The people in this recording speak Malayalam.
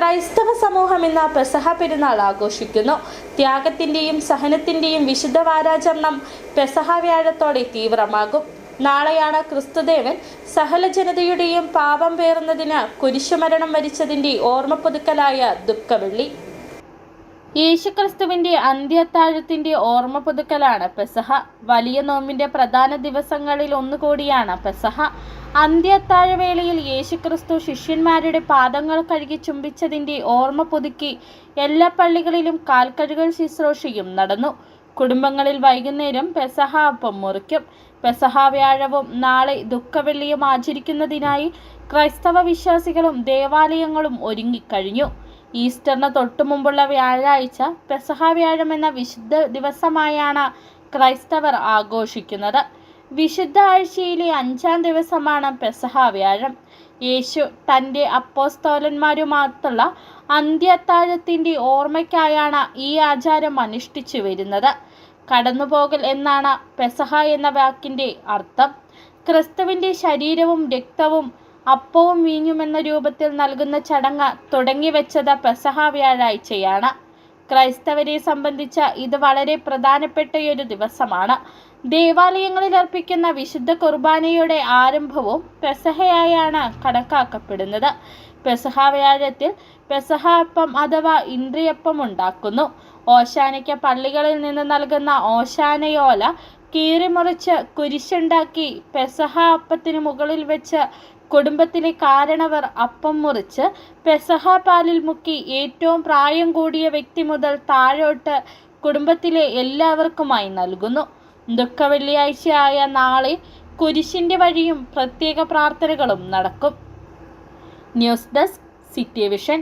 ക്രൈസ്തവ സമൂഹം ഇന്ന് പെസഹ പെരുന്നാൾ ആഘോഷിക്കുന്നു. ത്യാഗത്തിന്റെയും സഹനത്തിന്റെയും വിശുദ്ധ വാരാചരണം പെസഹ വ്യാഴത്തോടെ തീവ്രമാകും. നാളെയാണ് ക്രിസ്തുദേവൻ സകല ജനതയുടെയും പാപം പേറുന്നതിന് കുരിശുമരണം വരിച്ചതിന്റെ ഓർമ്മ പുതുക്കലായ ദുഃഖവെള്ളി. യേശുക്രിസ്തുവിന്റെ അന്ത്യത്താഴത്തിന്റെ ഓർമ്മ പുതുക്കലാണ് പെസഹ. വലിയ നോമ്പിന്റെ പ്രധാന ദിവസങ്ങളിൽ ഒന്നുകൂടിയാണ് പെസഹ. അന്ത്യത്താഴവേളയിൽ യേശുക്രിസ്തു ശിഷ്യന്മാരുടെ പാദങ്ങൾ കഴുകി ചുംബിച്ചതിന്റെ ഓർമ്മ പുതുക്കി എല്ലാ പള്ളികളിലും കാൽക്കഴുകൽ ശുശ്രൂഷയും നടന്നു. കുടുംബങ്ങളിൽ വൈകുന്നേരം പെസഹ അപ്പം മുറിക്കും. പെസഹ വ്യാഴവും നാളെ ദുഃഖവെള്ളിയും ആചരിക്കുന്നതിനായി ക്രൈസ്തവ വിശ്വാസികളും ദേവാലയങ്ങളും ഒരുങ്ങിക്കഴിഞ്ഞു. ഈസ്റ്ററിന് തൊട്ടുമുമ്പുള്ള വ്യാഴാഴ്ച പെസഹ വ്യാഴം എന്ന വിശുദ്ധ ദിവസമായാണ് ക്രൈസ്തവർ ആഘോഷിക്കുന്നത്. വിശുദ്ധ ആഴ്ചയിലെ 5-ാം ദിവസമാണ് പെസഹ വ്യാഴം. യേശു തൻ്റെ അപ്പോസ്തലന്മാരുമായിട്ടുള്ള അന്ത്യത്താഴത്തിൻ്റെ ഓർമ്മയ്ക്കായാണ് ഈ ആചാരം അനുഷ്ഠിച്ചു വരുന്നത്. കടന്നുപോകൽ എന്നാണ് പെസഹ എന്ന വാക്കിൻ്റെ അർത്ഥം. ക്രിസ്തുവിൻ്റെ ശരീരവും രക്തവും അപ്പവും വീഞ്ഞുമെന്ന രൂപത്തിൽ നൽകുന്ന ചടങ്ങ് തുടങ്ങിവെച്ചത് പെസഹ വ്യാഴാഴ്ചയാണ്. ക്രൈസ്തവരെ സംബന്ധിച്ച് ഇത് വളരെ പ്രധാനപ്പെട്ടൊരു ദിവസമാണ്. ദേവാലയങ്ങളിൽ അർപ്പിക്കുന്ന വിശുദ്ധ കുർബാനയുടെ ആരംഭവും പെസഹയായാണ് കണക്കാക്കപ്പെടുന്നത്. പെസഹ വ്യാഴത്തിൽ പെസഹ അപ്പം അഥവാ ഇന്ദ്രിയപ്പം ഉണ്ടാക്കുന്നു. ഓശാനയ്ക്ക് പള്ളികളിൽ നിന്ന് നൽകുന്ന ഓശാനയോല കീറിമുറിച്ച് കുരിശുണ്ടാക്കി പെസഹ അപ്പത്തിന് മുകളിൽ വെച്ച് കുടുംബത്തിലെ കാരണവർ അപ്പം മുറിച്ച് പെസഹ പാലിൽ മുക്കി ഏറ്റവും പ്രായം കൂടിയ വ്യക്തി മുതൽ താഴോട്ട് കുടുംബത്തിലെ എല്ലാവർക്കുമായി നൽകുന്നു. ദുഃഖവെള്ളിയാഴ്ചയായ നാളെ കുരിശിന്റെ വഴിയും പ്രത്യേക പ്രാർത്ഥനകളും നടക്കും. News desk city vision.